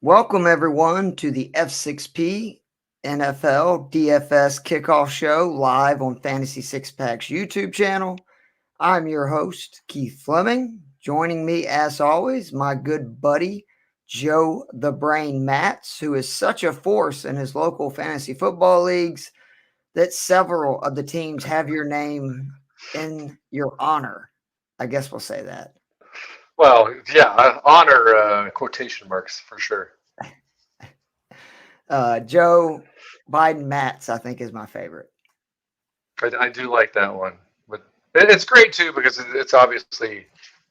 Welcome, everyone, to the F6P NFL DFS kickoff show live on Fantasy Six Pack's YouTube channel. I'm your host, Keith Flemming. Joining me, as always, my good buddy, Joe the Brain Matz, who is such a force in his local fantasy football leagues that several of the teams have your name in your honor. I guess we'll say that. Well, yeah, honor quotation marks for sure. Joe Biden Matz, I think, is my favorite. I do like that one, but it's great too because it's obviously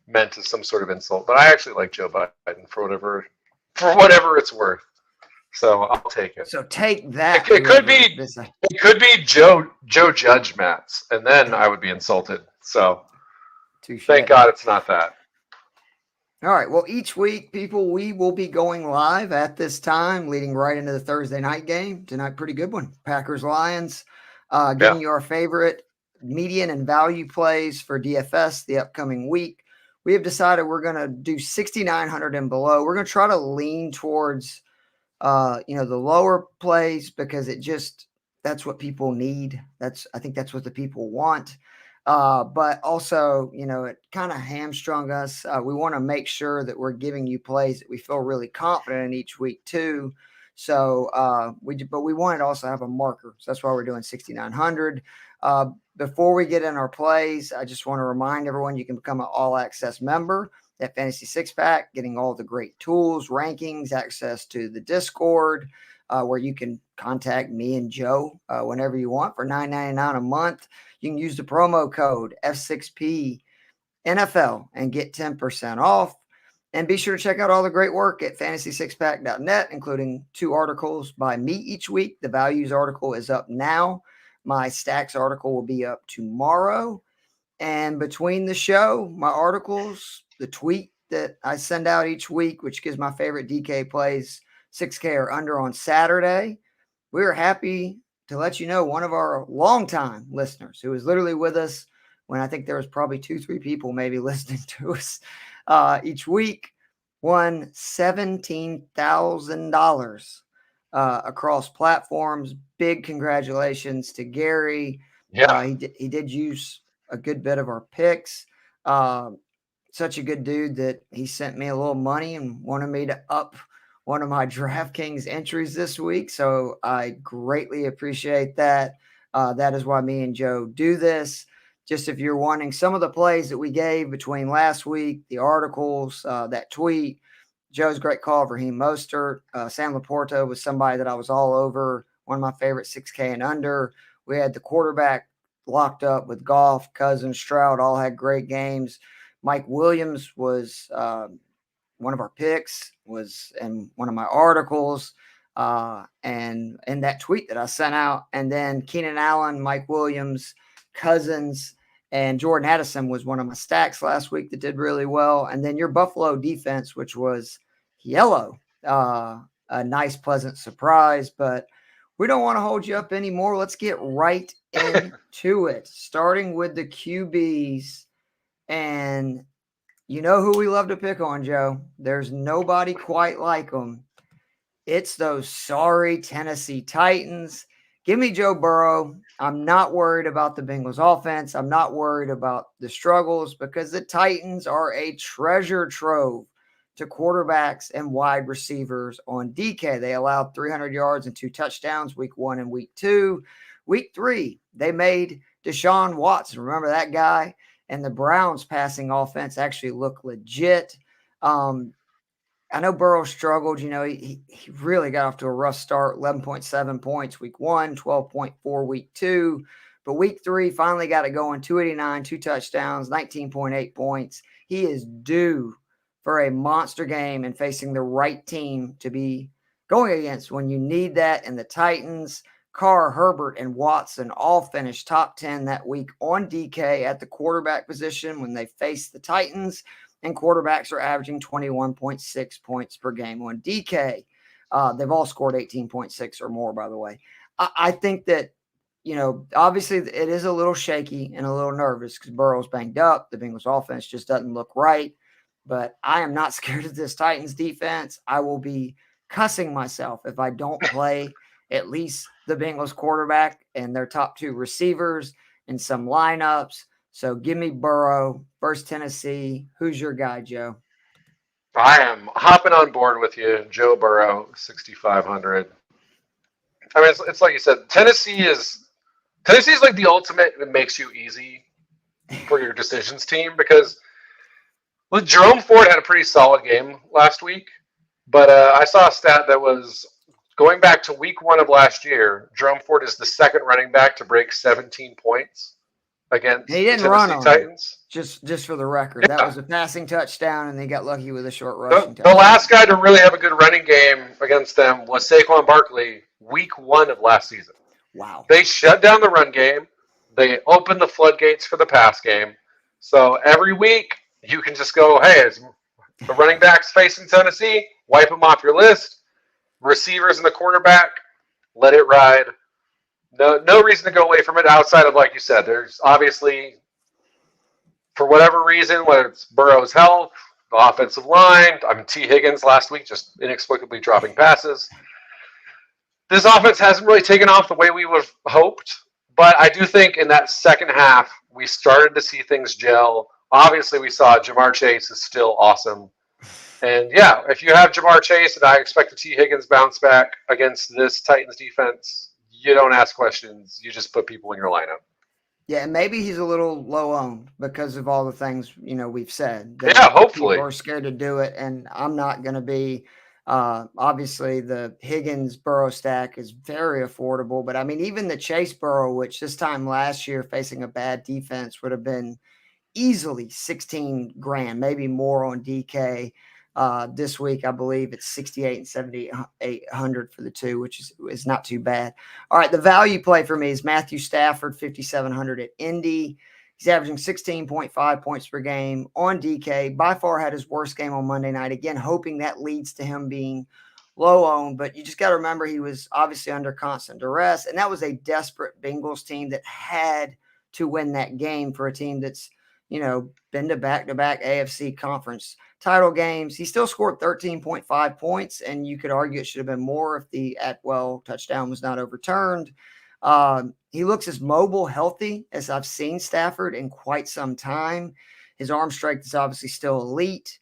meant as some sort of insult. But I actually like Joe Biden for whatever it's worth. So I'll take it. So take that. It could be Joe Judge Matz, and then I would be insulted. So Touché. Thank God it's not that. All right. Well, each week, people, we will be going live at this time, leading right into the Thursday night game. Tonight, pretty good one. Packers-Lions. Giving you our favorite median and value plays for DFS the upcoming week. We have decided we're going to do 6,900 and below. We're going to try to lean towards, the lower plays because that's what people need. I think that's what the people want. But also, it kind of hamstrung us. We want to make sure that we're giving you plays that we feel really confident in each week too. So we wanted to also have a marker. So that's why we're doing 6,900. Before we get in our plays, I just want to remind everyone you can become an all-access member at Fantasy Six Pack, getting all the great tools, rankings, access to the Discord, where you can contact me and Joe whenever you want for $9.99 a month. You can use the promo code F6P NFL and get 10% off. And be sure to check out all the great work at fantasy6pack.net, including 2 articles by me each week. The values article is up now. My stacks article will be up tomorrow. And between the show, my articles, the tweet that I send out each week, which gives my favorite DK plays 6K or under on Saturday, we're happy to let you know one of our longtime listeners who was literally with us when I think there was probably 2-3 people maybe listening to us each week, won $17,000 across platforms. Big congratulations to Gary. Yeah. He did use a good bit of our picks. Such a good dude that he sent me a little money and wanted me to up one of my DraftKings entries this week. So I greatly appreciate that. That is why me and Joe do this. Just if you're wanting some of the plays that we gave between last week, the articles, that tweet, Joe's great call, Raheem Mostert, Sam Laporta was somebody that I was all over, one of my favorite 6K and under. We had the quarterback locked up with Goff, Cousins, Stroud, all had great games. Mike Williams was one of our picks, was in one of my articles, and in that tweet that I sent out. And then Keenan Allen, Mike Williams, Cousins, and Jordan Addison was one of my stacks last week that did really well. And then your Buffalo defense, which was yellow, a nice, pleasant surprise. But we don't want to hold you up anymore. Let's get right into it, starting with the QBs. And you know who we love to pick on, Joe. There's nobody quite like them. It's those sorry Tennessee Titans. Give me Joe Burrow. I'm not worried about the Bengals offense. I'm not worried about the struggles because the Titans are a treasure trove to quarterbacks and wide receivers on DK. They allowed 300 yards and 2 touchdowns week 1 and week 2. Week 3, they made Deshaun Watson. Remember that guy? And the Browns passing offense actually looked legit. I know Burrow struggled. He really got off to a rough start, 11.7 points week 1, 12.4 week 2. But week 3 finally got it going, 289, 2 touchdowns, 19.8 points. He is due for a monster game and facing the right team to be going against when you need that. And the Titans, Carr, Herbert, and Watson all finished top 10 that week on DK at the quarterback position when they faced the Titans. And quarterbacks are averaging 21.6 points per game on DK. They've all scored 18.6 or more, by the way. I think that, obviously it is a little shaky and a little nervous because Burrow's banged up. The Bengals offense just doesn't look right. But I am not scared of this Titans defense. I will be cussing myself if I don't play at least the Bengals quarterback and their top 2 receivers in some lineups. So give me Burrow versus Tennessee. Who's your guy, Joe? I am hopping on board with you, Joe Burrow, 6,500. I mean, it's like you said, Tennessee's like the ultimate. It makes you easy for your decisions team because Jerome Ford had a pretty solid game last week, but I saw a stat that was going back to week 1 of last year. Jerome Ford is the second running back to break 17 points against He didn't the run Tennessee on Titans. Just for the record, that was a passing touchdown, and they got lucky with a short rushing The touchdown. last guy to really have a good running game against them was Saquon Barkley, week 1 of last season. Wow. They shut down the run game. They opened the floodgates for the pass game. So every week, you can just go, hey, the running back's facing Tennessee, wipe them off your list. Receivers and the quarterback, let it ride. No reason to go away from it outside of, like you said, there's obviously, for whatever reason, whether it's Burrow's health, the offensive line, T. Higgins last week just inexplicably dropping passes. This offense hasn't really taken off the way we would have hoped, but I do think in that second half, we started to see things gel. Obviously, we saw Jamar Chase is still awesome. And yeah, if you have Jamar Chase, and I expect a T. Higgins bounce back against this Titans defense, you don't ask questions. You just put people in your lineup. Yeah, and maybe he's a little low owned because of all the things, we've said. Yeah, hopefully. People are scared to do it, and I'm not going to be. Obviously, the Higgins-Burrow stack is very affordable, but I mean, even the Chase-Burrow, which this time last year facing a bad defense would have been easily 16 grand, maybe more on DK. This week, I believe it's 68 and 7,800 for the two, which is not too bad. All right, the value play for me is Matthew Stafford, 5,700 at Indy. He's averaging 16.5 points per game on DK. By far had his worst game on Monday night. Again, hoping that leads to him being low owned, but you just got to remember he was obviously under constant duress, and that was a desperate Bengals team that had to win that game for a team that's, been to back-to-back AFC conference title games. He still scored 13.5 points, and you could argue it should have been more if the Atwell touchdown was not overturned. He looks as mobile, healthy as I've seen Stafford in quite some time. His arm strength is obviously still elite.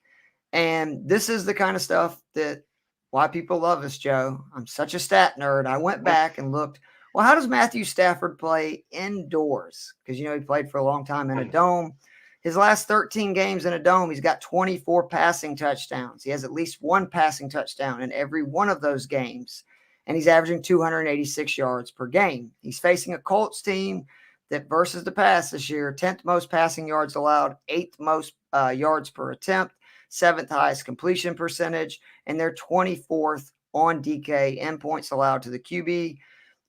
And this is the kind of stuff that why people love us, Joe. I'm such a stat nerd. I went back and looked, well, how does Matthew Stafford play indoors? Because, he played for a long time in a dome. His last 13 games in a dome, he's got 24 passing touchdowns. He has at least one passing touchdown in every one of those games. And he's averaging 286 yards per game. He's facing a Colts team that versus the pass this year, 10th most passing yards allowed, 8th most yards per attempt, 7th highest completion percentage, and they're 24th on DK in points allowed to the QB.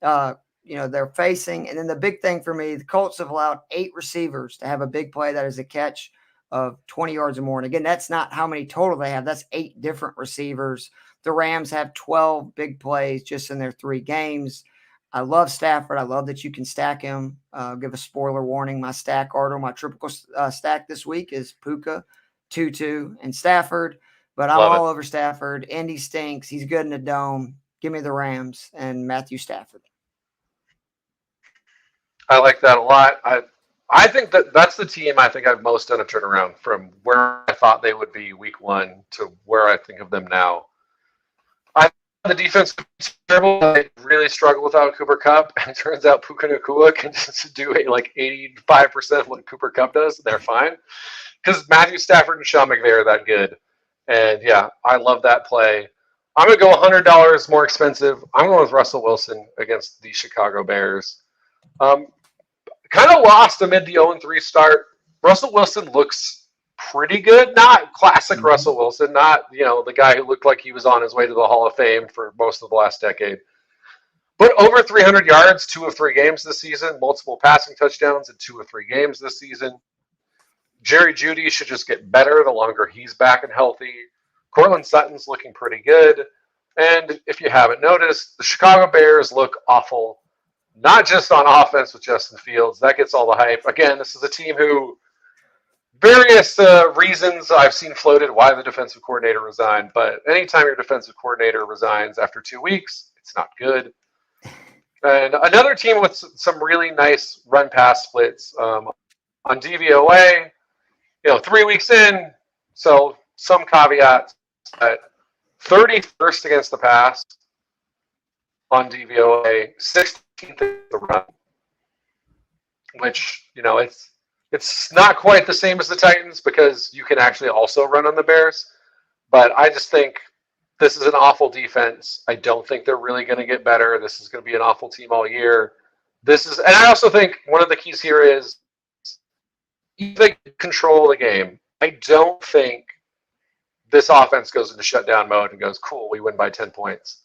They're facing. And then the big thing for me, the Colts have allowed 8 receivers to have a big play that is a catch of 20 yards or more. And again, that's not how many total they have. That's 8 different receivers. The Rams have 12 big plays just in their 3 games. I love Stafford. I love that you can stack him. Give a spoiler warning. My stack order, my triple stack this week is Puka, Tutu, and Stafford. But I'm all over Stafford. Indy stinks. He's good in the dome. Give me the Rams and Matthew Stafford. I like that a lot. I think that's the team I think I've most done a turnaround from where I thought they would be week 1 to where I think of them now. The defense is terrible. They really struggle without Cooper Kupp. And it turns out Puka Nacua can just do 85% of what Cooper Kupp does. They're fine. Because Matthew Stafford and Sean McVay are that good. And yeah, I love that play. I'm going to go $100 more expensive. I'm going with Russell Wilson against the Chicago Bears. Kind of lost amid the 0-3 start. Russell Wilson looks pretty good. Not classic Russell Wilson, not, the guy who looked like he was on his way to the Hall of Fame for most of the last decade. But over 300 yards, 2 of 3 games this season, multiple passing touchdowns in 2 of 3 games this season. Jerry Jeudy should just get better the longer he's back and healthy. Cortland Sutton's looking pretty good. And if you haven't noticed, the Chicago Bears look awful. Not just on offense with Justin Fields. That gets all the hype. Again, this is a team who various reasons I've seen floated why the defensive coordinator resigned, but anytime your defensive coordinator resigns after 2 weeks, it's not good. And another team with some really nice run pass splits on DVOA, 3 weeks in, so some caveats, but 31st against the pass on DVOA, 16th against the run, which, it's not quite the same as the Titans because you can actually also run on the Bears. But I just think this is an awful defense. I don't think they're really going to get better. This is going to be an awful team all year. And I also think one of the keys here is if they control the game, I don't think this offense goes into shutdown mode and goes, cool, we win by 10 points.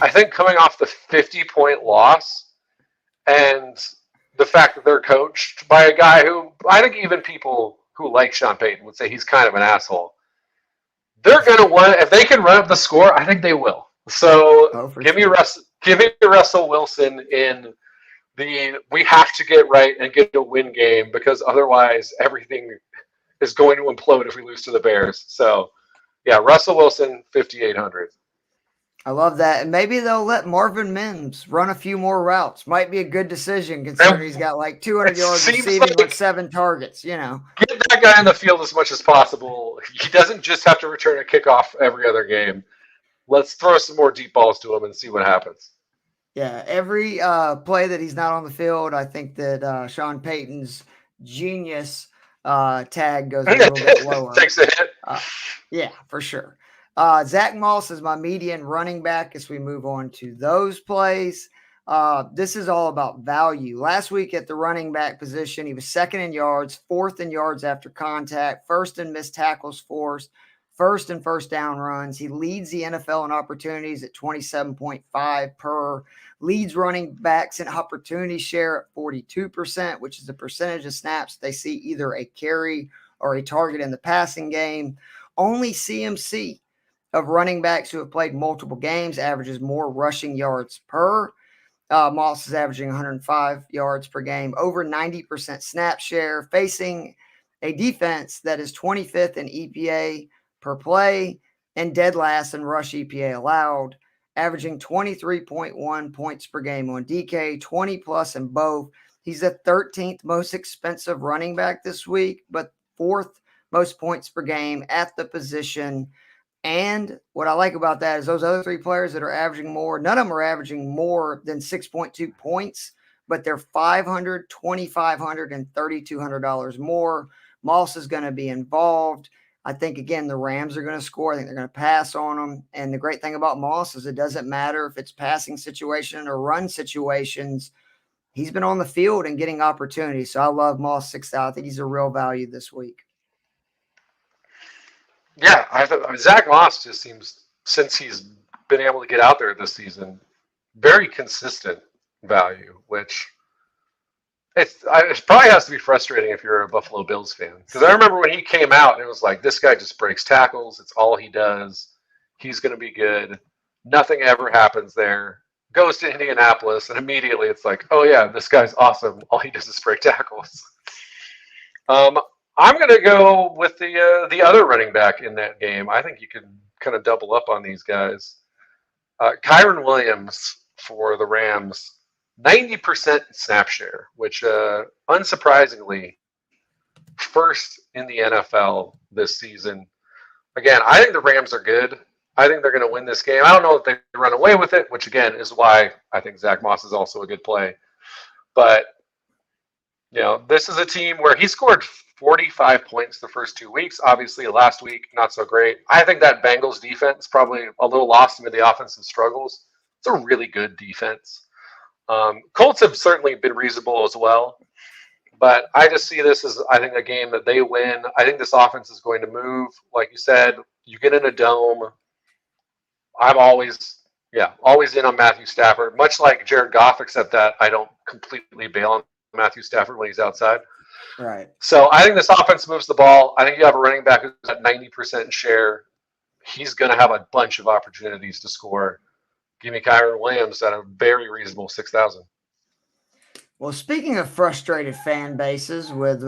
I think coming off the 50-point loss and the fact that they're coached by a guy who I think even people who like Sean Payton would say he's kind of an asshole. They're going to want, if they can run up the score, I think they will. So give me Russell Wilson in we have to get right and get a win game because otherwise everything is going to implode if we lose to the Bears. So yeah, Russell Wilson, 5,800. I love that. And maybe they'll let Marvin Mims run a few more routes. Might be a good decision considering he's got like 200 yards receiving with 7 targets, Get that guy in the field as much as possible. He doesn't just have to return a kickoff every other game. Let's throw some more deep balls to him and see what happens. Yeah, every play that he's not on the field, I think that Sean Payton's genius tag goes a little bit lower. Takes a hit. Yeah, for sure. Zach Moss is my median running back as we move on to those plays. This is all about value. Last week at the running back position, he was 2nd in yards, 4th in yards after contact, 1st in missed tackles forced, 1st in first down runs. He leads the NFL in opportunities at 27.5 per, leads running backs in opportunity share at 42%, which is the percentage of snaps they see either a carry or a target in the passing game. Only CMC of running backs who have played multiple games averages more rushing yards per. Moss is averaging 105 yards per game, over 90% snap share, facing a defense that is 25th in EPA per play and dead last in rush EPA allowed, averaging 23.1 points per game on DK, 20 plus in both. He's the 13th most expensive running back this week, but 4th most points per game at the position. And what I like about that is those other 3 players that are averaging more, none of them are averaging more than 6.2 points, but they're $500, $2,500, and $3,200 more. Moss is going to be involved. I think, again, the Rams are going to score. I think they're going to pass on them. And the great thing about Moss is it doesn't matter if it's passing situation or run situations. He's been on the field and getting opportunities. So I love Moss 6,000. I think he's a real value this week. Yeah, Zach Moss just seems, since he's been able to get out there this season, very consistent value, which it probably has to be frustrating if you're a Buffalo Bills fan. Because I remember when he came out, and it was like, this guy just breaks tackles. It's all he does. He's going to be good. Nothing ever happens there. Goes to Indianapolis, and immediately it's like, oh, yeah, this guy's awesome. All he does is break tackles. I'm going to go with the other running back in that game. I think you can kind of double up on these guys. Kyren Williams for the Rams, 90% snap share, which unsurprisingly, first in the NFL this season. Again, I think the Rams are good. I think they're going to win this game. I don't know if they run away with it, which again is why I think Zach Moss is also a good play. But, this is a team where he scored 45 points the first 2 weeks. Obviously, last week, not so great. I think that Bengals defense probably a little lost into the offensive struggles. It's a really good defense. Colts have certainly been reasonable as well. But I just see this as, I think, a game that they win. I think this offense is going to move. Like you said, you get in a dome. I'm always in on Matthew Stafford. Much like Jared Goff, except that I don't completely bail on Matthew Stafford when he's outside. Right. So I think this offense moves the ball. I think you have a running back who's at 90% share. He's going to have a bunch of opportunities to score. Give me Kyren Williams at a very reasonable 6,000. Well, speaking of frustrated fan bases with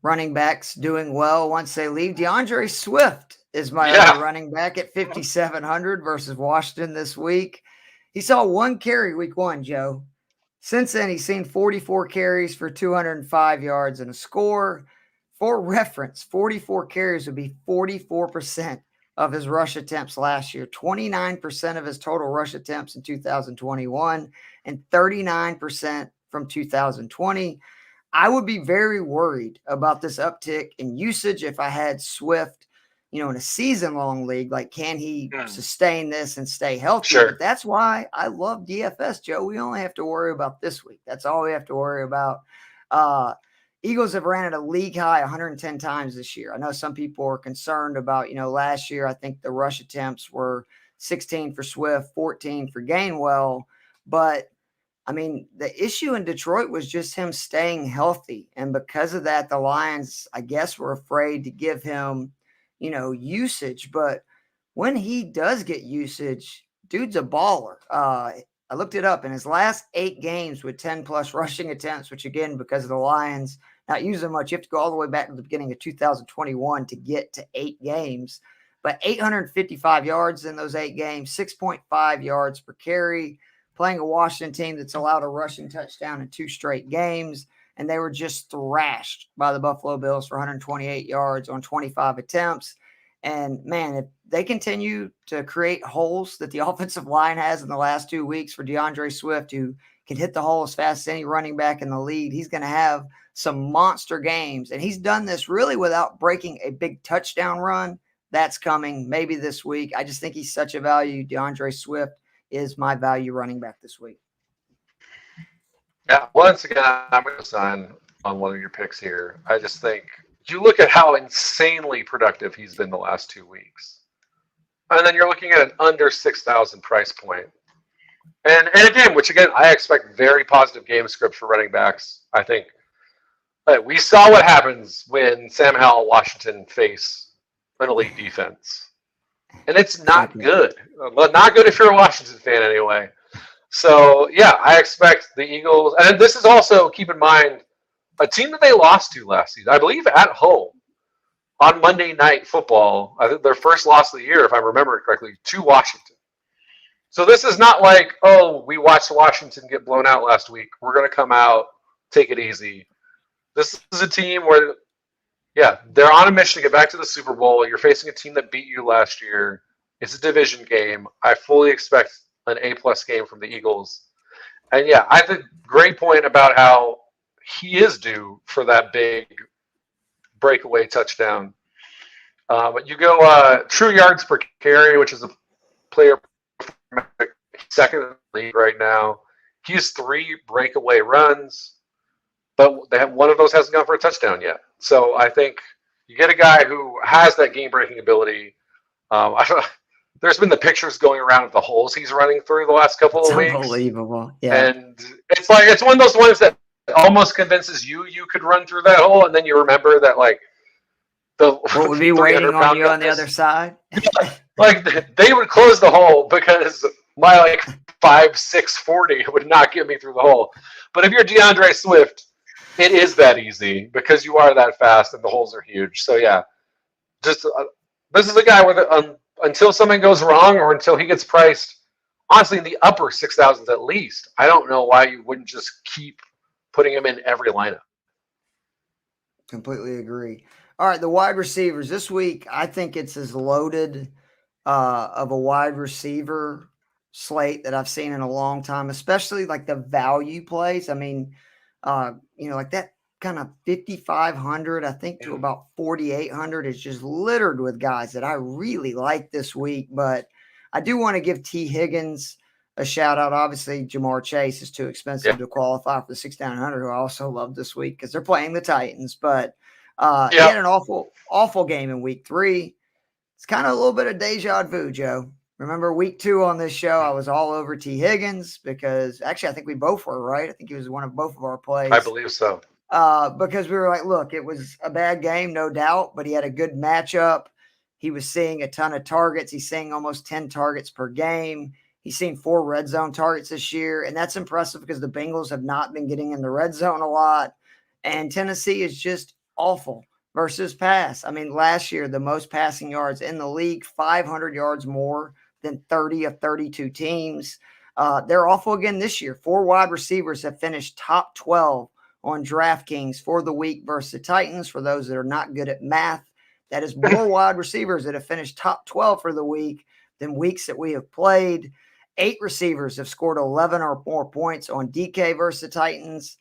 running backs doing well once they leave, DeAndre Swift is my other Yeah. running back at 5,700 versus Washington this week. He saw one carry week 1, Joe. Since then, he's seen 44 carries for 205 yards and a score. For reference, 44 carries would be 44% of his rush attempts last year, 29% of his total rush attempts in 2021, and 39% from 2020. I would be very worried about this uptick in usage if I had Swift, in a season-long league. Like, can he sustain this and stay healthy? Sure. But that's why I love DFS, Joe. We only have to worry about this week. That's all we have to worry about. Eagles have ran at a league high 110 times this year. I know some people are concerned about, last year, I think the rush attempts were 16 for Swift, 14 for Gainwell. But I mean, the issue in Detroit was just him staying healthy. And because of that, the Lions, I guess, were afraid to give him, usage. But when he does get usage, dude's a baller. I looked it up in his last 8 games with 10 plus rushing attempts, which again, because of the Lions not using much, you have to go all the way back to the beginning of 2021 to get to 8 games. But 855 yards in those 8 games, 6.5 yards per carry, playing a Washington team that's allowed a rushing touchdown in 2 straight games. And they were just thrashed by the Buffalo Bills for 128 yards on 25 attempts. And, man, if they continue to create holes that the offensive line has in the last 2 weeks for DeAndre Swift, who can hit the hole as fast as any running back in the league, he's going to have some monster games. And he's done this really without breaking a big touchdown run. That's coming maybe this week. I just think he's such a value. DeAndre Swift is my value running back this week. Yeah, once again, I'm going to sign on one of your picks here. I just think you look at how insanely productive he's been the last 2 weeks. And then you're looking at an under 6,000 price point. And again, which again, I expect very positive game scripts for running backs. I think we saw what happens when Sam Howell and Washington face an elite defense. And it's not good. Not good if you're a Washington fan anyway. So, yeah, I expect the Eagles. And this is also, keep in mind, a team that they lost to last season, I believe at home on Monday Night Football. I think their first loss of the year, if I remember it correctly, to Washington. So this is not like, oh, we watched Washington get blown out last week. We're going to come out, take it easy. This is a team where, yeah, they're on a mission to get back to the Super Bowl. You're facing a team that beat you last year. It's a division game. I fully expect an A-plus game from the Eagles. And, yeah, I think great point about how he is due for that big breakaway touchdown. But you go true yards per carry, which is a player second in the league right now. He has 3 breakaway runs, but one of those hasn't gone for a touchdown yet. So I think you get a guy who has that game-breaking ability. There's been the pictures going around of the holes he's running through the last couple of weeks. Unbelievable, yeah. And it's like it's one of those ones that almost convinces you could run through that hole, and then you remember that what would be waiting on you on the other side? Like they would close the hole because my 5'6" 40 would not get me through the hole. But if you're DeAndre Swift, it is that easy because you are that fast and the holes are huge. So yeah, just this is a guy where until something goes wrong or until he gets priced, honestly, in the upper 6,000s at least, I don't know why you wouldn't just keep putting him in every lineup. Completely agree. All right, the wide receivers this week, I think it's as loaded of a wide receiver slate that I've seen in a long time, especially like the value plays. I mean, like that kind of 5,500, I think, to about 4,800 is just littered with guys that I really like this week. But I do want to give T. Higgins a shout out. Obviously, Jamar Chase is too expensive to qualify for the 6,900, who I also love this week because they're playing the Titans. But he had an awful game in week 3. It's kind of a little bit of deja vu, Joe. Remember week 2 on this show, I was all over T. Higgins because actually I think we both were, right? I think he was one of both of our plays. I believe so. Because we were like, look, it was a bad game, no doubt, but he had a good matchup. He was seeing a ton of targets. He's seeing almost 10 targets per game. He's seen 4 red zone targets this year, and that's impressive because the Bengals have not been getting in the red zone a lot, and Tennessee is just awful versus pass. I mean, last year, the most passing yards in the league, 500 yards more than 30 of 32 teams. They're awful again this year. 4 wide receivers have finished top 12 on DraftKings for the week versus the Titans. For those that are not good at math, that is more wide receivers that have finished top 12 for the week than weeks that we have played. 8 receivers have scored 11 or more points on DK versus the Titans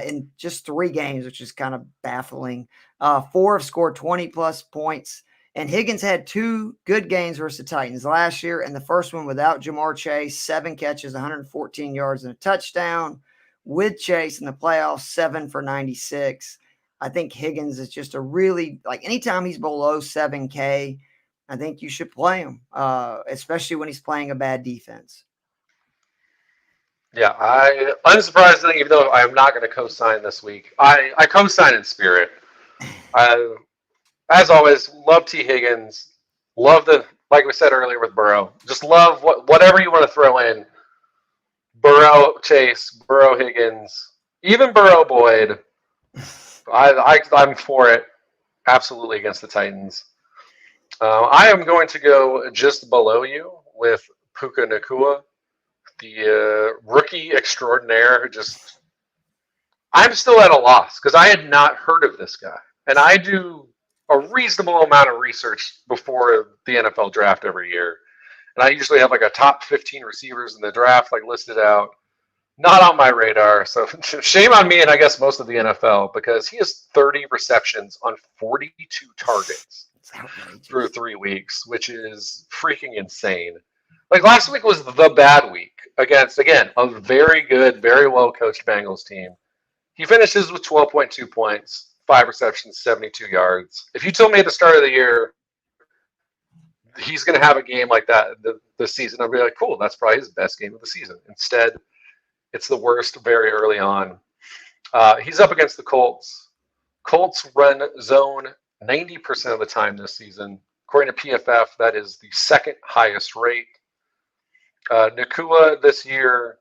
in just 3 games, which is kind of baffling. 4 have scored 20-plus points. And Higgins had 2 good games versus the Titans last year, and the first one without Jamar Chase, 7 catches, 114 yards, and a touchdown. With Chase in the playoffs, 7 for 96. I think Higgins is just a really, like, anytime he's below 7K, I think you should play him, especially when he's playing a bad defense. Yeah, I unsurprisingly, even though I'm not going to co-sign this week, I co-sign in spirit. As always, love T. Higgins. Love like we said earlier with Burrow. Just love whatever you want to throw in. Burrow Chase, Burrow Higgins, even Burrow Boyd. I'm for it. Absolutely against the Titans. I am going to go just below you with Puka Nacua, the rookie extraordinaire who just... I'm still at a loss because I had not heard of this guy. And I do a reasonable amount of research before the NFL draft every year. And I usually have like a top 15 receivers in the draft like listed out. Not on my radar. So shame on me and I guess most of the NFL because he has 30 receptions on 42 targets through 3 weeks, which is freaking insane. Like last week was the bad week against, again, a very good, very well-coached Bengals team. He finishes with 12.2 points. 5 receptions, 72 yards. If you told me at the start of the year he's going to have a game like that this season, I'd be like, cool, that's probably his best game of the season. Instead, it's the worst very early on. He's up against the Colts. Colts run zone 90% of the time this season. According to PFF, that is the 2nd highest rate. Nacua this year,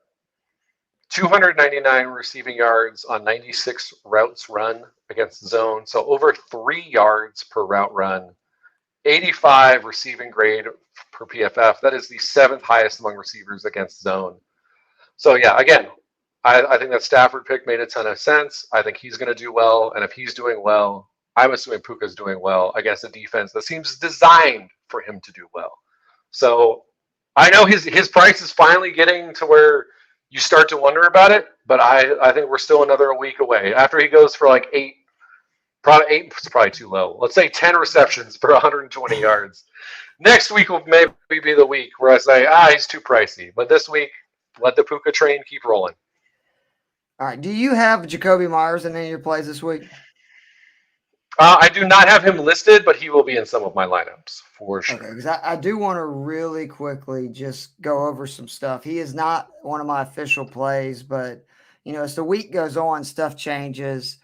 299 receiving yards on 96 routes run against zone. So over 3 yards per route run. 85 receiving grade per PFF. That is the 7th highest among receivers against zone. So yeah, again, I think that Stafford pick made a ton of sense. I think he's going to do well. And if he's doing well, I'm assuming Puka's doing well against a defense that seems designed for him to do well. So I know his price is finally getting to where you start to wonder about it, but I think we're still another week away. After he goes for like 8, probably 8 is probably too low. Let's say 10 receptions for 120 yards. Next week will maybe be the week where I say, he's too pricey. But this week, let the Puka train keep rolling. All right. Do you have Jacoby Myers in any of your plays this week? I do not have him listed, but he will be in some of my lineups for sure. Okay, because I do want to really quickly just go over some stuff. He is not one of my official plays, but, as the week goes on, stuff changes.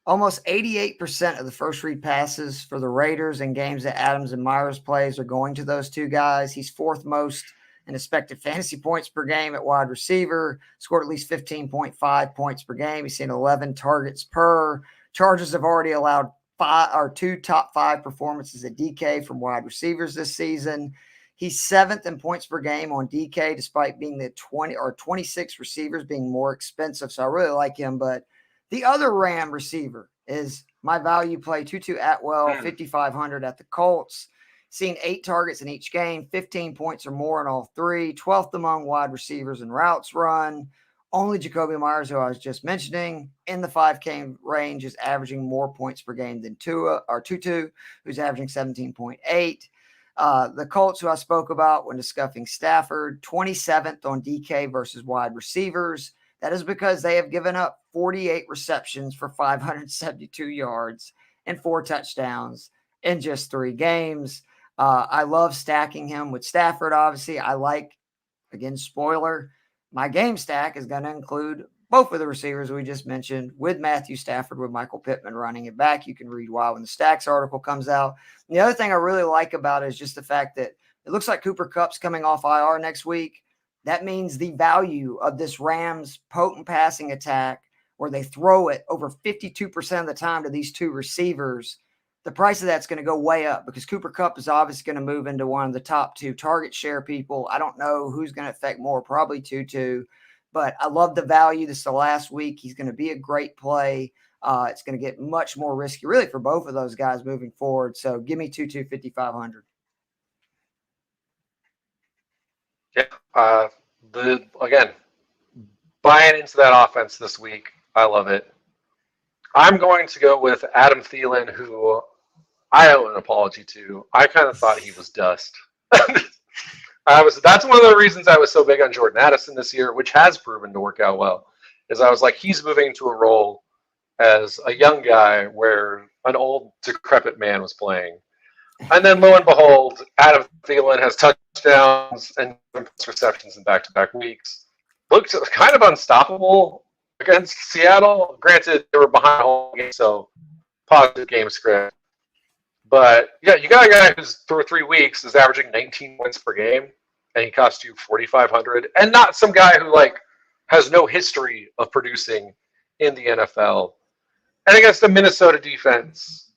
Almost 88% of the first read passes for the Raiders in games that Adams and Myers plays are going to those 2 guys. He's 4th most in expected fantasy points per game at wide receiver, scored at least 15.5 points per game. He's seen 11 targets per. Chargers have already allowed 2 top 5 performances at DK from wide receivers this season. He's 7th in points per game on DK, despite being the 26 receivers being more expensive. So I really like him. But the other Ram receiver is my value play, Tutu Atwell, 5,500 at the Colts. Seen 8 targets in each game, 15 points or more in all 3, 12th among wide receivers and routes run. Only Jacoby Myers, who I was just mentioning, in the 5K range is averaging more points per game than Tutu, who's averaging 17.8. The Colts, who I spoke about when discussing Stafford, 27th on DK versus wide receivers. That is because they have given up 48 receptions for 572 yards and 4 touchdowns in just 3 games. I love stacking him with Stafford, obviously. I like, again, spoiler, my game stack is going to include both of the receivers we just mentioned with Matthew Stafford, with Michael Pittman running it back. You can read why when the Stacks article comes out. And the other thing I really like about it is just the fact that it looks like Cooper Kupp's coming off IR next week. that means the value of this Rams potent passing attack, where they throw it over 52% of the time to these two receivers, the price of that's going to go way up because Cooper Kupp is obviously going to move into one of the top 2 target share people. I don't know who's going to affect more, probably Tutu, but I love the value. This is the last week. He's going to be a great play. It's going to get much more risky, really, for both of those guys moving forward. So give me Tutu 5,500. Yeah. Again, buying into that offense this week. I love it. I'm going to go with Adam Thielen, who I owe an apology to. I kind of thought he was dust. That's one of the reasons I was so big on Jordan Addison this year, which has proven to work out well, is I was like, he's moving into a role as a young guy where an old, decrepit man was playing. And then lo and behold, Adam Thielen has touchdowns and receptions in back-to-back weeks. Looked kind of unstoppable against Seattle. Granted, they were behind the whole game, so positive game script. But yeah, you got a guy who's through 3 weeks is averaging 19 points per game, and he cost you $4,500, and not some guy who has no history of producing in the NFL. And against the Minnesota defense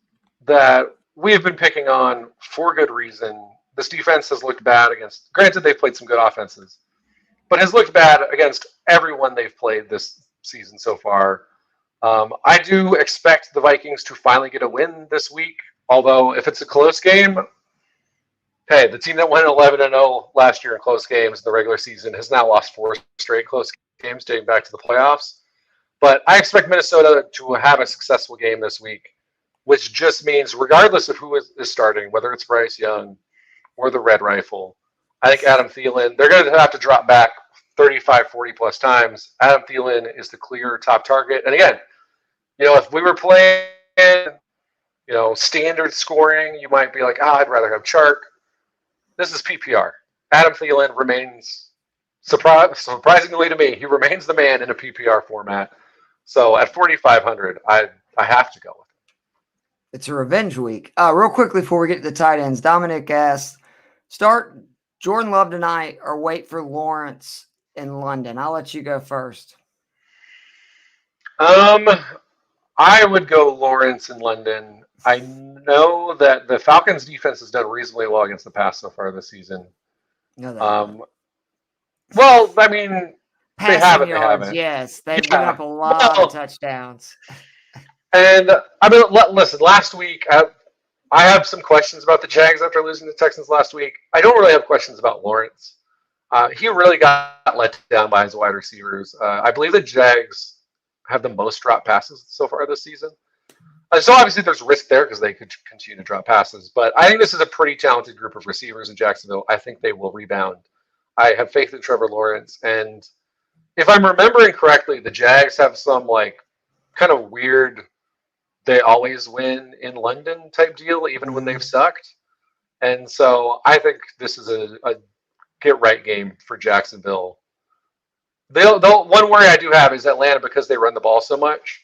that we have been picking on for good reason. This defense has looked bad against. Granted, they've played some good offenses, but has looked bad against everyone they've played this season so far. I do expect the Vikings to finally get a win this week. Although, if it's a close game, hey, the team that went 11-0 last year in close games in the regular season has now lost 4 straight close games dating back to the playoffs. But I expect Minnesota to have a successful game this week, which just means regardless of who is starting, whether it's Bryce Young or the Red Rifle, I think Adam Thielen, they're going to have to drop back 35, 40 plus times. Adam Thielen is the clear top target. And again, if we were playing, standard scoring, you might be like, I'd rather have Chark. This is PPR. Adam Thielen remains, surprisingly to me, he remains the man in a PPR format. So at 4,500, I have to go with it. It's a revenge week. Real quickly before we get to the tight ends, Dominic asked, start Jordan Love tonight or wait for Lawrence in London? I'll let you go first. I would go Lawrence in London. I know that the Falcons defense has done reasonably well against the pass so far this season. No, well, I mean, passing they haven't. yards, yes. They've given up a lot of touchdowns. And I mean, listen, last week, I have some questions about the Jags after losing to the Texans last week. I don't really have questions about Lawrence. He really got let down by his wide receivers. I believe the Jags have the most drop passes so far this season. So obviously there's risk there because they could continue to drop passes. But I think this is a pretty talented group of receivers in Jacksonville. I think they will rebound. I have faith in Trevor Lawrence. And if I'm remembering correctly, the Jags have some kind of weird, they always win in London type deal, even when they've sucked. And so I think this is a get-right game for Jacksonville. One worry I do have is Atlanta, because they run the ball so much.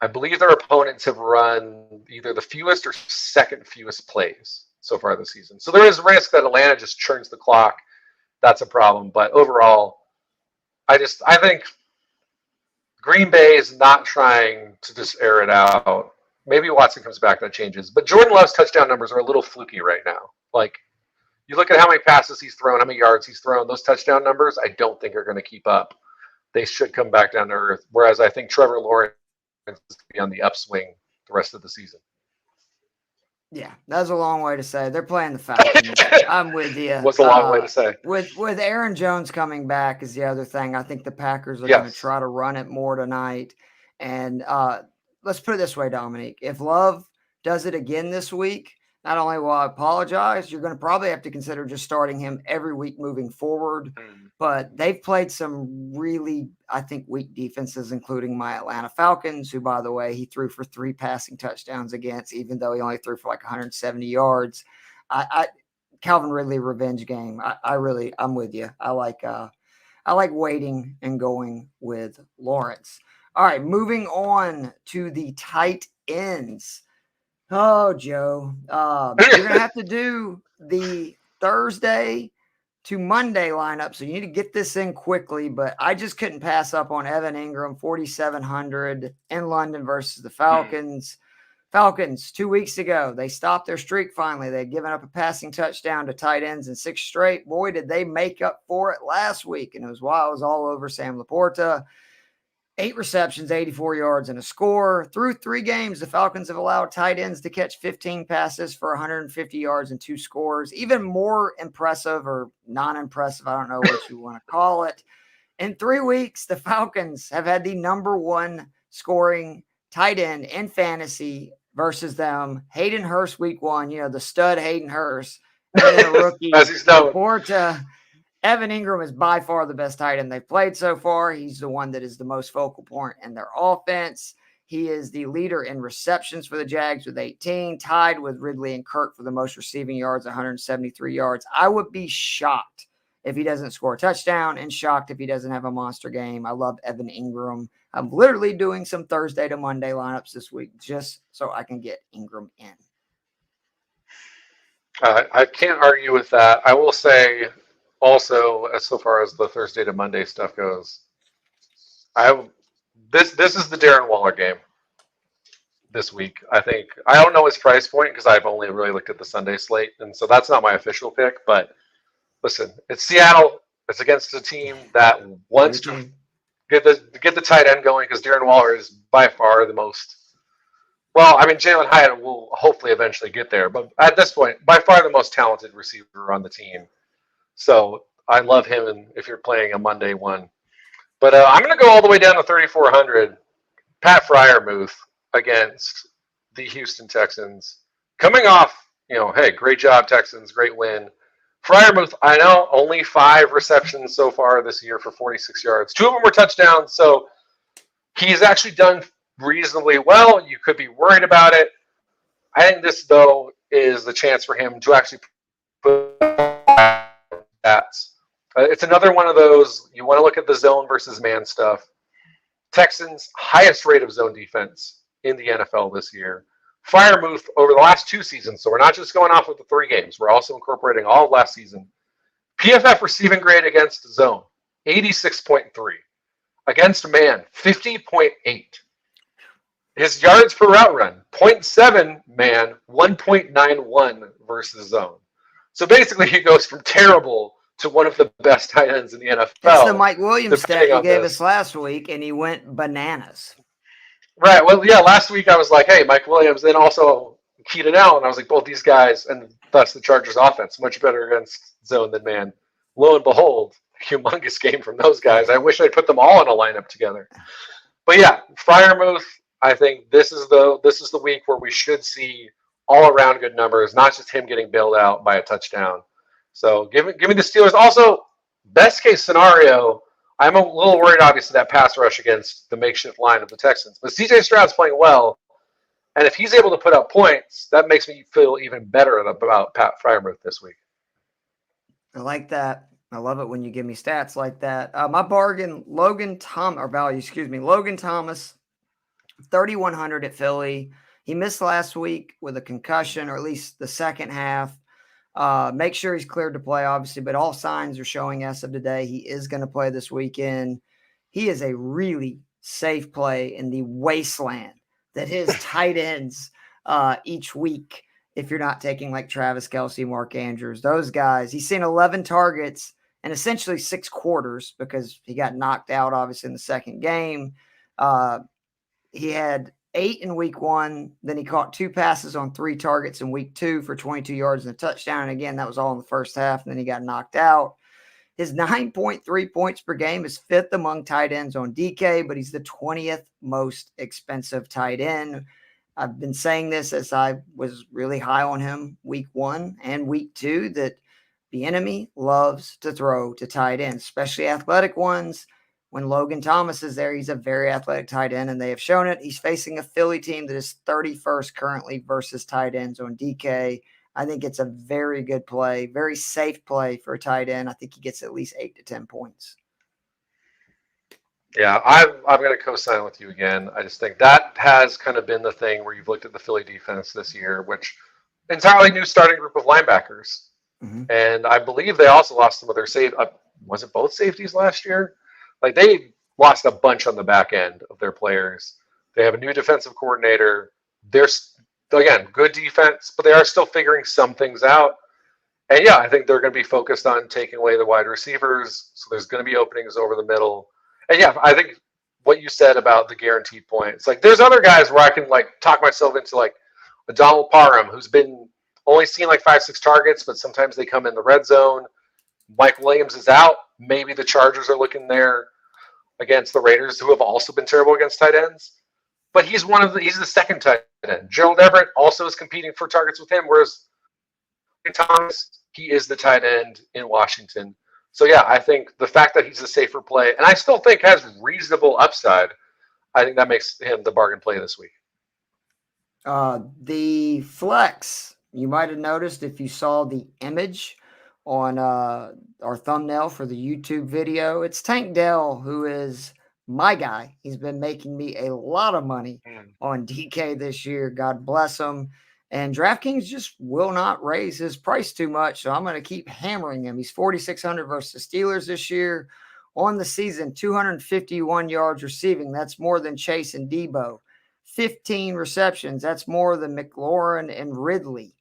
I believe their opponents have run either the fewest or second fewest plays so far this season. So there is risk that Atlanta just churns the clock. That's a problem. But overall, I think Green Bay is not trying to just air it out. Maybe Watson comes back, that changes. But Jordan Love's touchdown numbers are a little fluky right now. You look at how many passes he's thrown, how many yards he's thrown, those touchdown numbers I don't think are going to keep up. They should come back down to earth. Whereas I think Trevor Lawrence is going to be on the upswing the rest of the season. Yeah, that's a long way to say. They're playing the Falcons. I'm with you. What's a long way to say? With Aaron Jones coming back is the other thing. I think the Packers are going to try to run it more tonight. And let's put it this way, Dominique. If Love does it again this week, not only will I apologize, you're going to probably have to consider just starting him every week moving forward. But they've played some really, I think, weak defenses, including my Atlanta Falcons, who, by the way, he threw for 3 passing touchdowns against, even though he only threw for 170 yards. Calvin Ridley revenge game. I'm with you. I like waiting and going with Lawrence. All right, moving on to the tight ends. Oh, Joe, you're going to have to do the Thursday to Monday lineup. So you need to get this in quickly, but I just couldn't pass up on Evan Ingram, 4,700 in London versus the Falcons. Falcons, 2 weeks ago, they stopped their streak finally. They had given up a passing touchdown to tight ends in 6 straight. Boy, did they make up for it last week. And it was why I was all over Sam Laporta. 8 receptions, 84 yards, and a score. Through 3 games, the Falcons have allowed tight ends to catch 15 passes for 150 yards and 2 scores. Even more impressive or non-impressive, I don't know what you want to call it. In 3 weeks, the Falcons have had the number 1 scoring tight end in fantasy versus them. Hayden Hurst week 1, the stud Hayden Hurst. And then a rookie, Laporta. Evan Ingram is by far the best tight end they've played so far. He's the one that is the most focal point in their offense. He is the leader in receptions for the Jags with 18, tied with Ridley and Kirk for the most receiving yards, 173 yards. I would be shocked if he doesn't score a touchdown and shocked if he doesn't have a monster game. I love Evan Ingram. I'm literally doing some Thursday to Monday lineups this week just so I can get Ingram in. I can't argue with that. I will say also, as so far as the Thursday to Monday stuff goes, this is the Darren Waller game this week. I think I don't know his price point because I've only really looked at the Sunday slate, and so that's not my official pick. But listen, it's Seattle. It's against a team that wants to get the tight end going because Darren Waller is by far the most. Well, I mean, Jalen Hyatt will hopefully eventually get there, but at this point, by far the most talented receiver on the team. So I love him, and if you're playing a Monday one. But I'm going to go all the way down to 3,400. Pat Freiermuth against the Houston Texans. Coming off, hey, great job, Texans, great win. Freiermuth, I know, only 5 receptions so far this year for 46 yards. 2 of them were touchdowns, so he's actually done reasonably well. You could be worried about it. I think this, though, is the chance for him to actually put stats. It's another one of those, you want to look at the zone versus man stuff. Texans, highest rate of zone defense in the NFL this year. Freiermuth over the last 2 seasons, so we're not just going off with the 3 games. We're also incorporating all of last season. PFF receiving grade against zone, 86.3. Against man, 50.8. His yards per route run, 0.7 man, 1.91 versus zone. So basically he goes from terrible to one of the best tight ends in the NFL. That's the Mike Williams stat you gave us last week, and he went bananas. Right. Well, yeah, last week I was like, hey, Mike Williams, then also Keenan Allen. I was like, both these guys, and thus the Chargers offense, much better against zone than man. Lo and behold, humongous game from those guys. I wish I'd put them all in a lineup together. But yeah, Freiermuth, I think this is the week where we should see all around good numbers, not just him getting bailed out by a touchdown. So give me the Steelers. Also, best case scenario, I'm a little worried, obviously, that pass rush against the makeshift line of the Texans. But C.J. Stroud's playing well, and if he's able to put up points, that makes me feel even better about Pat Freiermuth this week. I like that. I love it when you give me stats like that. My bargain, Logan Thomas, 3,100 at Philly. He missed last week with a concussion, or at least the second half. Make sure he's cleared to play, obviously, but all signs are showing as of today he is going to play this weekend. He is a really safe play in the wasteland that is tight ends each week. If you're not taking like Travis Kelce, Mark Andrews, those guys, he's seen 11 targets and essentially 6 quarters because he got knocked out, obviously, in the second game. He had 8 in week 1. Then he caught 2 passes on 3 targets in week 2 for 22 yards and a touchdown. And again, that was all in the first half. And then he got knocked out. His 9.3 points per game is 5th among tight ends on DK, but he's the 20th most expensive tight end. I've been saying this as I was really high on him week 1 and week 2, that the enemy loves to throw to tight ends, especially athletic ones. When Logan Thomas is there, he's a very athletic tight end, and they have shown it. He's facing a Philly team that is 31st currently versus tight ends on DK. I think it's a very good play, very safe play for a tight end. I think he gets at least 8 to 10 points. Yeah, I'm going to co-sign with you again. I just think that has kind of been the thing where you've looked at the Philly defense this year, which entirely new starting group of linebackers. And I believe they also lost some of their was it both safeties last year? Like they lost a bunch on the back end of their players. They have a new defensive coordinator. They're again good defense, but they are still figuring some things out. And yeah, I think they're going to be focused on taking away the wide receivers. So there's going to be openings over the middle. And yeah, I think what you said about the guaranteed points, like there's other guys where I can like talk myself into like a Donald Parham, who's been only seen like 5-6 targets, but sometimes they come in the red zone. Mike Williams is out. Maybe the Chargers are looking there against the Raiders, who have also been terrible against tight ends. But he's the second tight end. Gerald Everett also is competing for targets with him, whereas Thomas, he is the tight end in Washington. So yeah, I think the fact that he's a safer play, and I still think has reasonable upside, I think that makes him the bargain play this week. The flex, you might have noticed if you saw the image on our thumbnail for the YouTube video, it's Tank Dell, who is my guy. He's been making me a lot of money on DK this year. God bless him. And DraftKings just will not raise his price too much, so I'm going to keep hammering him. He's 4,600 versus Steelers this year. On the season, 251 yards receiving. That's more than Chase and Debo. 15 receptions. That's more than McLaurin and Ridley.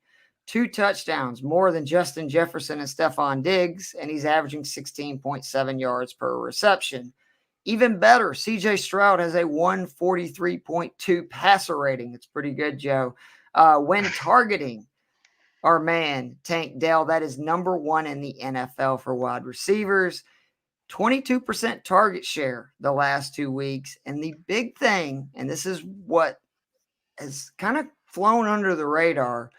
2 touchdowns, more than Justin Jefferson and Stephon Diggs, and he's averaging 16.7 yards per reception. Even better, CJ Stroud has a 143.2 passer rating. It's pretty good, Joe. When targeting our man, Tank Dell, that is number 1 in the NFL for wide receivers. 22% target share the last 2 weeks. And the big thing, and this is what has kind of flown under the radar,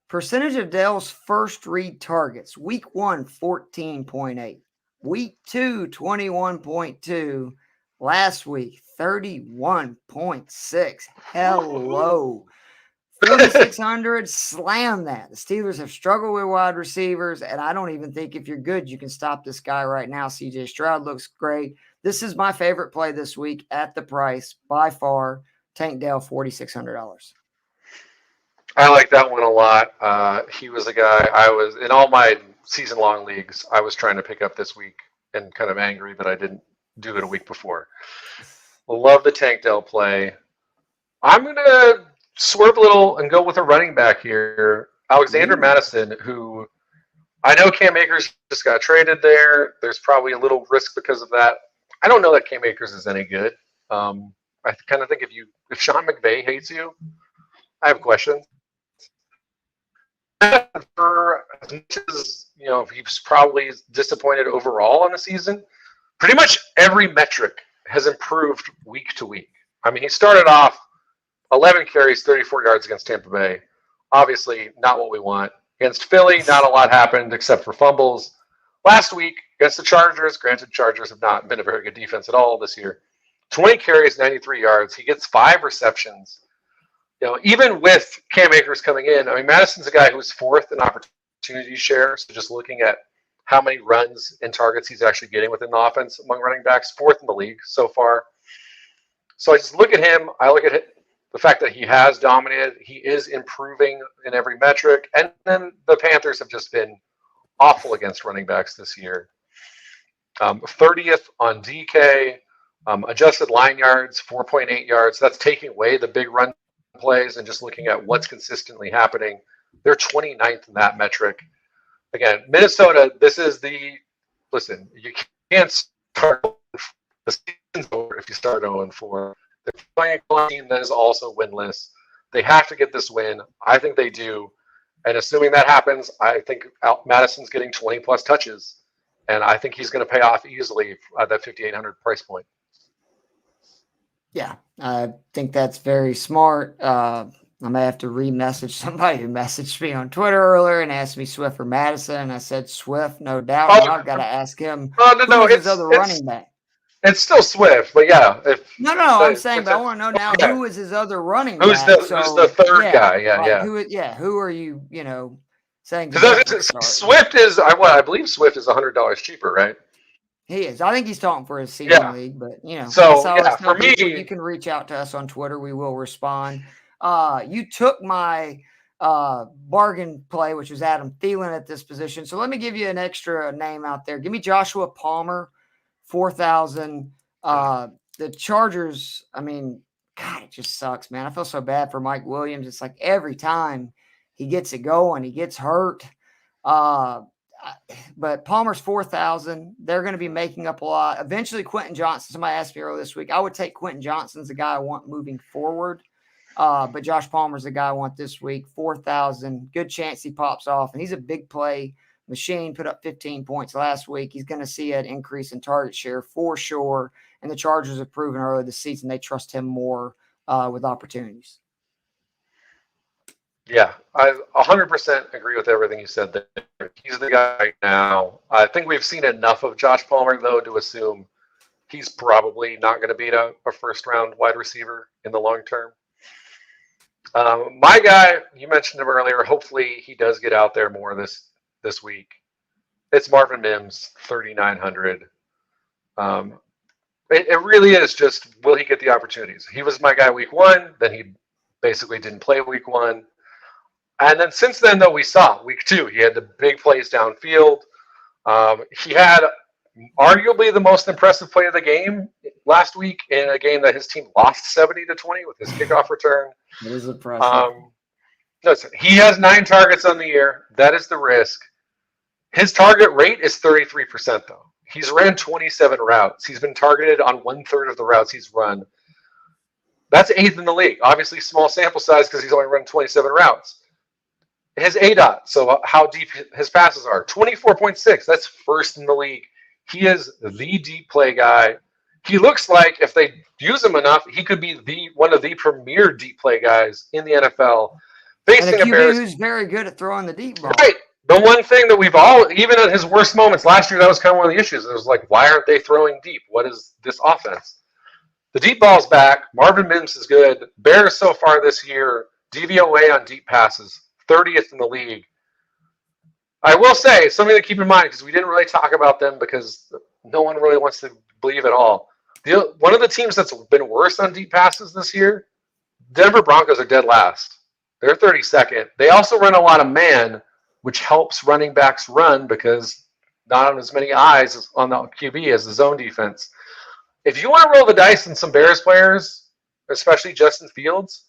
percentage of Dell's first read targets. Week 1, 14.8. Week 2, 21.2. Last week, 31.6. Hello. 4,600, slam that. The Steelers have struggled with wide receivers, and I don't even think if you're good, you can stop this guy right now. CJ Stroud looks great. This is my favorite play this week at the price, by far. Tank Dell, $4,600. I like that one a lot. He was a guy I was, in all my season-long leagues, I was trying to pick up this week and kind of angry that I didn't do it a week before. Love the Tank Dell play. I'm going to swerve a little and go with a running back here. Alexander Madison, who I know Cam Akers just got traded there. There's probably a little risk because of that. I don't know that Cam Akers is any good. I kind of think if Sean McVay hates you, I have questions. For as much as he's probably disappointed overall on the season, pretty much every metric has improved week to week. I mean, he started off 11 carries, 34 yards against Tampa Bay. Obviously, not what we want. Against Philly, not a lot happened except for fumbles. Last week, against the Chargers, granted, Chargers have not been a very good defense at all this year. 20 carries, 93 yards. He gets 5 receptions. Even with Cam Akers coming in, I mean, Madison's a guy who's 4th in opportunity share. So just looking at how many runs and targets he's actually getting within the offense among running backs, 4th in the league so far. So I just look at him. I look at the fact that he has dominated. He is improving in every metric. And then the Panthers have just been awful against running backs this year. 30th on DK, adjusted line yards, 4.8 yards. That's taking away the big run plays and just looking at what's consistently happening. They're 29th in that metric. Again, Minnesota, listen, you can't start the season's over if you start 0-4. They're playing a team that is also winless. They have to get this win. I think they do. And assuming that happens, I think Madison's getting 20-plus touches. And I think he's going to pay off easily at that 5,800 price point. Yeah, I think that's very smart. I may have to re-message somebody who messaged me on Twitter earlier and asked me Swift or Madison. And I said Swift, no doubt. Now I've got to ask him who is his other running back. It's still Swift, but yeah. I'm saying, but I want to know now who is his other running back. Who's the third guy? Yeah. Who are you, saying? Swift is, I believe Swift is $100 cheaper, right? He is. I think he's talking for his season league, but for me, you can reach out to us on Twitter. We will respond. You took my bargain play, which was Adam Thielen at this position. So let me give you an extra name out there. Give me Joshua Palmer, 4,000. The Chargers, I mean, God, it just sucks, man. I feel so bad for Mike Williams. It's like every time he gets it going, he gets hurt. But Palmer's 4,000. They're going to be making up a lot. Eventually, Quentin Johnson. Somebody asked me earlier this week. I would take Quentin Johnson as the guy I want moving forward. But Josh Palmer's the guy I want this week. 4,000. Good chance he pops off. And he's a big play machine. Put up 15 points last week. He's going to see an increase in target share for sure. And the Chargers have proven earlier this season they trust him more with opportunities. Yeah, I 100% agree with everything you said there. He's the guy right now. I think we've seen enough of Josh Palmer, though, to assume he's probably not going to beat a first-round wide receiver in the long term. My guy, you mentioned him earlier. Hopefully he does get out there more this week. It's Marvin Mims, 3,900. It really is just, will he get the opportunities? He was my guy week 1. Then he basically didn't play week 1. And then since then, though, we saw week 2, he had the big plays downfield. He had arguably the most impressive play of the game last week in a game that his team lost 70-20 with his kickoff return. It is impressive. Listen, he has 9 targets on the year. That is the risk. His target rate is 33%, though. He's ran 27 routes. He's been targeted on 1/3 of the routes he's run. That's 8th in the league. Obviously, small sample size because he's only run 27 routes. His ADOT, so how deep his passes are, 24.6. That's 1st in the league. He is the deep play guy. He looks like if they use him enough, he could be one of the premier deep play guys in the NFL. Facing and a QB who's very good at throwing the deep ball. Right. The one thing that we've all, even at his worst moments last year, that was kind of one of the issues. It was like, why aren't they throwing deep? What is this offense? The deep ball's back. Marvin Mims is good. Bears so far this year, DVOA on deep passes, 30th in the league. I will say, something to keep in mind, because we didn't really talk about them because no one really wants to believe at all. One of the teams that's been worse on deep passes this year, Denver Broncos are dead last. They're 32nd. They also run a lot of man, which helps running backs run because not on as many eyes on the QB as the zone defense. If you want to roll the dice on some Bears players, especially Justin Fields,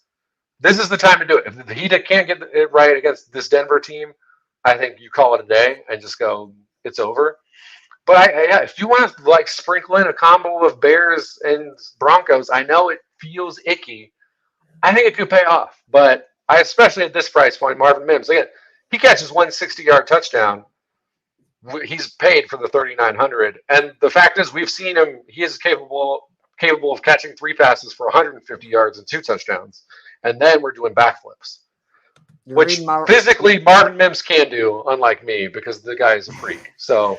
this is the time to do it. If he can't get it right against this Denver team, I think you call it a day and just go, it's over. But if you want to like sprinkle in a combo of Bears and Broncos, I know it feels icky. I think it could pay off. But especially at this price point, Marvin Mims, again, he catches one 60-yard touchdown. He's paid for the 3,900. And the fact is, we've seen him. He is capable of catching 3 passes for 150 yards and 2 touchdowns. And then we're doing backflips, which physically Marvin Mims can do, unlike me, because the guy is a freak. So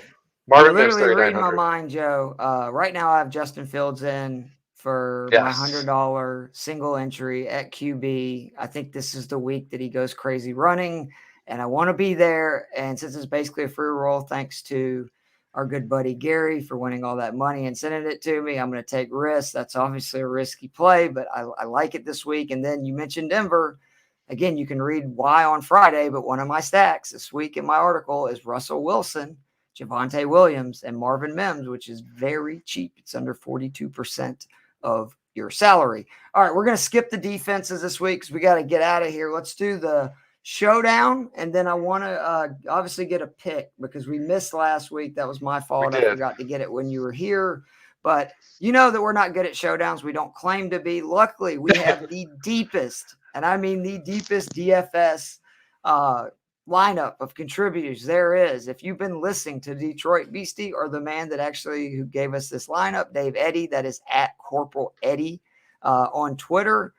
Marvin Mims, 3,900. Reading my mind, Joe. Right now I have Justin Fields in for my $100 single entry at QB. I think this is the week that he goes crazy running. And I want to be there. And since it's basically a free roll, thanks to our good buddy Gary for winning all that money and sending it to me, I'm going to take risks. That's obviously a risky play, but I like it this week. And then you mentioned Denver. Again, you can read why on Friday, but one of my stacks this week in my article is Russell Wilson, Javonte Williams, and Marvin Mims, which is very cheap. It's under 42% of your salary. All right, we're going to skip the defenses this week because we got to get out of here. Let's do the showdown, and then I want to obviously get a pick because we missed last week. That was my fault. I forgot to get it when you were here, but you know that we're not good at showdowns. We don't claim to be. Luckily, we have the deepest, and I mean the deepest DFS lineup of contributors there is. If you've been listening to Detroit Beastie or the man that actually who gave us this lineup, Dave Eddy, that is at Corporal Eddie on Twitter.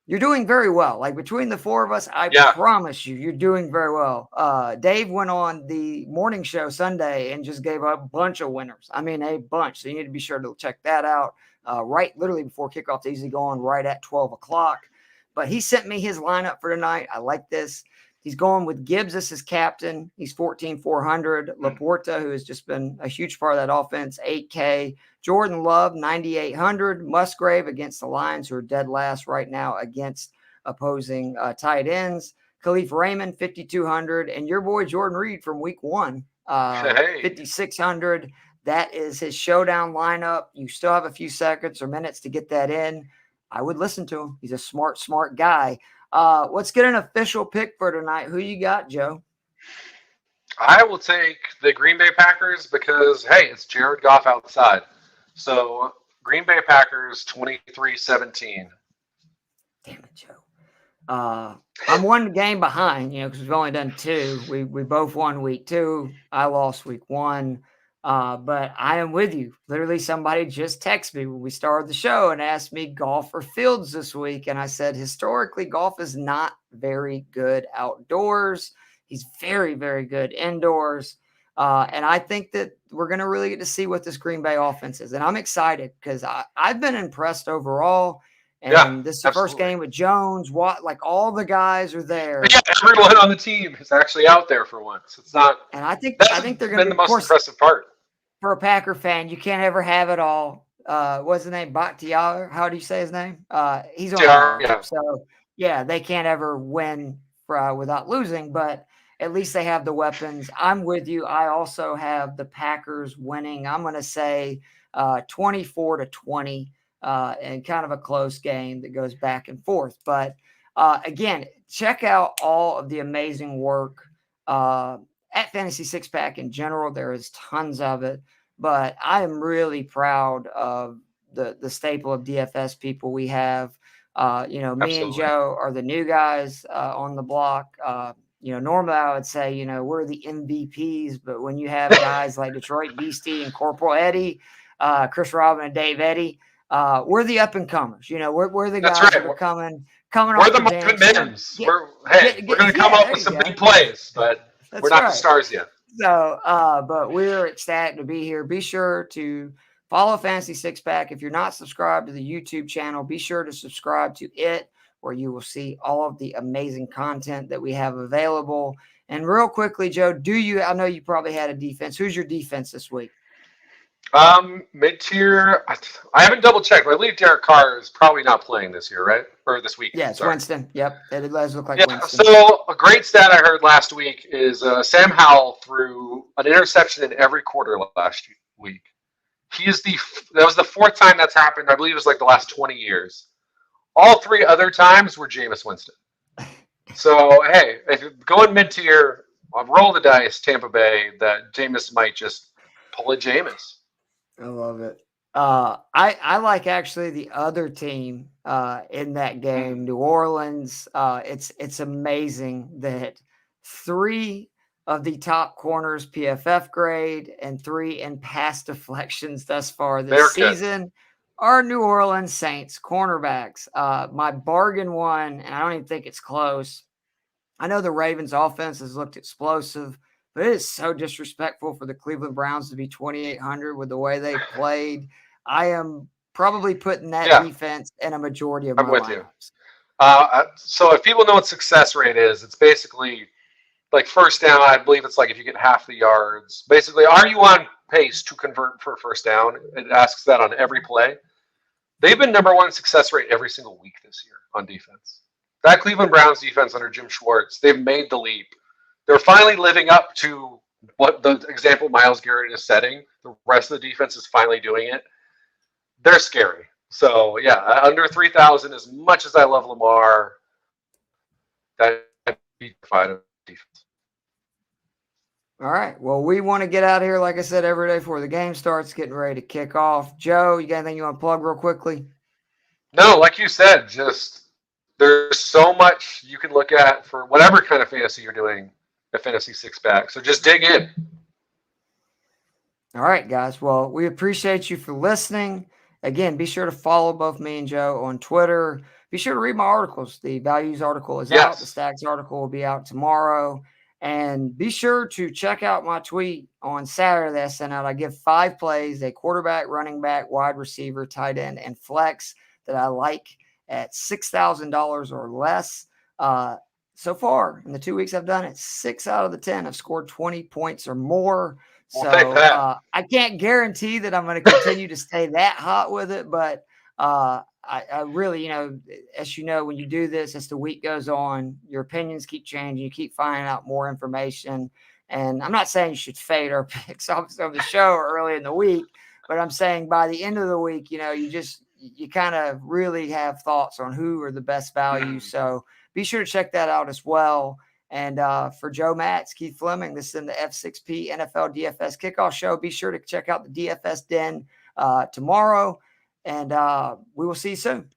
You're doing very well. Like between the 4 of us, I promise you're doing very well. Dave went on the morning show Sunday and just gave a bunch of winners. I mean, a bunch. So you need to be sure to check that out. Right, literally before kickoff. It's easily going right at 12 o'clock. But he sent me his lineup for tonight. I like this. He's going with Gibbs as his captain. He's 14,400. Laporta, who has just been a huge part of that offense, 8K. Jordan Love, 9,800. Musgrave against the Lions, who are dead last right now against opposing tight ends. Khalif Raymond, 5,200, and your boy Jordan Reed from week 1, Hey. 5,600. That is his showdown lineup. You still have a few seconds or minutes to get that in. I would listen to him. He's a smart guy. Let's get an official pick for tonight. Who you got, Joe? I will take the Green Bay Packers because, hey, it's Jared Goff outside. So Green Bay Packers 23-17. Damn it, Joe. I'm one game behind, because we've only done 2. We both won week 2. I lost week 1. But I am with you. Literally, somebody just texted me when we started the show and asked me Goff or Fields this week. And I said, historically, Goff is not very good outdoors. He's very, very good indoors. And I think that we're going to really get to see what this Green Bay offense is. And I'm excited because I've been impressed overall. And this is the first game with Jones. Like all the guys are there. Yeah, everyone on the team is actually out there for once. It's not. And I think they're going to be the most impressive part. For a Packer fan, you can't ever have it all. What's his name? Bakhtiar. How do you say his name? He's on. Yeah. So yeah, they can't ever win without losing. But at least they have the weapons. I'm with you. I also have the Packers winning. I'm going to say 24-20. And kind of a close game that goes back and forth. But again, check out all of the amazing work at Fantasy Six Pack in general. There is tons of it, but I am really proud of the staple of DFS people we have. Me Absolutely. and Joe are the new guys on the block. Normally I would say, we're the MVPs, but when you have guys like Detroit Beastie and Corporal Eddie, Chris Robin and Dave Eddy, we're the up and comers. We're the guys that are coming we're off the bench. Mims. We're going to come up with some big plays, but we're not the stars yet. So, but we're ecstatic to be here. Be sure to follow Fantasy Six Pack. If you're not subscribed to the YouTube channel, be sure to subscribe to it, where you will see all of the amazing content that we have available. And real quickly, Joe, I know you probably had a defense. Who's your defense this week? Mid-tier, I haven't double-checked, but I believe Derek Carr is probably not playing this year, right? Or this week. Yeah, it's Winston. Yep, it does look like Winston. So a great stat I heard last week is Sam Howell threw an interception in every quarter last week. That was the 4th time that's happened. I believe it was like the last 20 years. All 3 other times were Jameis Winston. So, hey, if you're going mid-tier, roll the dice, Tampa Bay, that Jameis might just pull a Jameis. I love it. I like actually the other team in that game, New Orleans. It's amazing that 3 of the top corners PFF grade and 3 in pass deflections thus far this season are New Orleans Saints cornerbacks. My bargain one, and I don't even think it's close. I know the Ravens offense has looked explosive, but it is so disrespectful for the Cleveland Browns to be 2,800 with the way they played. I am probably putting that defense in a majority of my lineups. You. So if people know what success rate is, it's basically like first down. I believe it's like if you get half the yards. Basically, are you on pace to convert for a first down? It asks that on every play. They've been number 1 success rate every single week this year on defense. That Cleveland Browns defense under Jim Schwartz, they've made the leap. They're finally living up to what the example Myles Garrett is setting. The rest of the defense is finally doing it. They're scary. So, yeah, under 3,000, as much as I love Lamar, that be fine of defense. All right. Well, we want to get out of here, like I said, every day before the game starts, getting ready to kick off. Joe, you got anything you want to plug real quickly? No, like you said, just there's so much you can look at for whatever kind of fantasy you're doing. Fantasy Six Pack. So just dig in. All right, guys. Well, we appreciate you for listening. Again, be sure to follow both me and Joe on Twitter. Be sure to read my articles. The Values article is out. The Stacks article will be out tomorrow. And be sure to check out my tweet on Saturday that I sent out. I give 5 plays, a quarterback, running back, wide receiver, tight end, and flex that I like at $6,000 or less. So far, in the 2 weeks I've done it, 6 out of the 10 have scored 20 points or more. So I can't guarantee that I'm going to continue to stay that hot with it, but I I really, as you know, when you do this, as the week goes on, your opinions keep changing. You keep finding out more information. And I'm not saying you should fade our picks off of the show early in the week, but I'm saying by the end of the week, you kind of really have thoughts on who are the best values. So be sure to check that out as well. And for Joe Matz, Keith Flemming, this is in the F6P NFL DFS Kickoff Show. Be sure to check out the DFS Den tomorrow. And we will see you soon.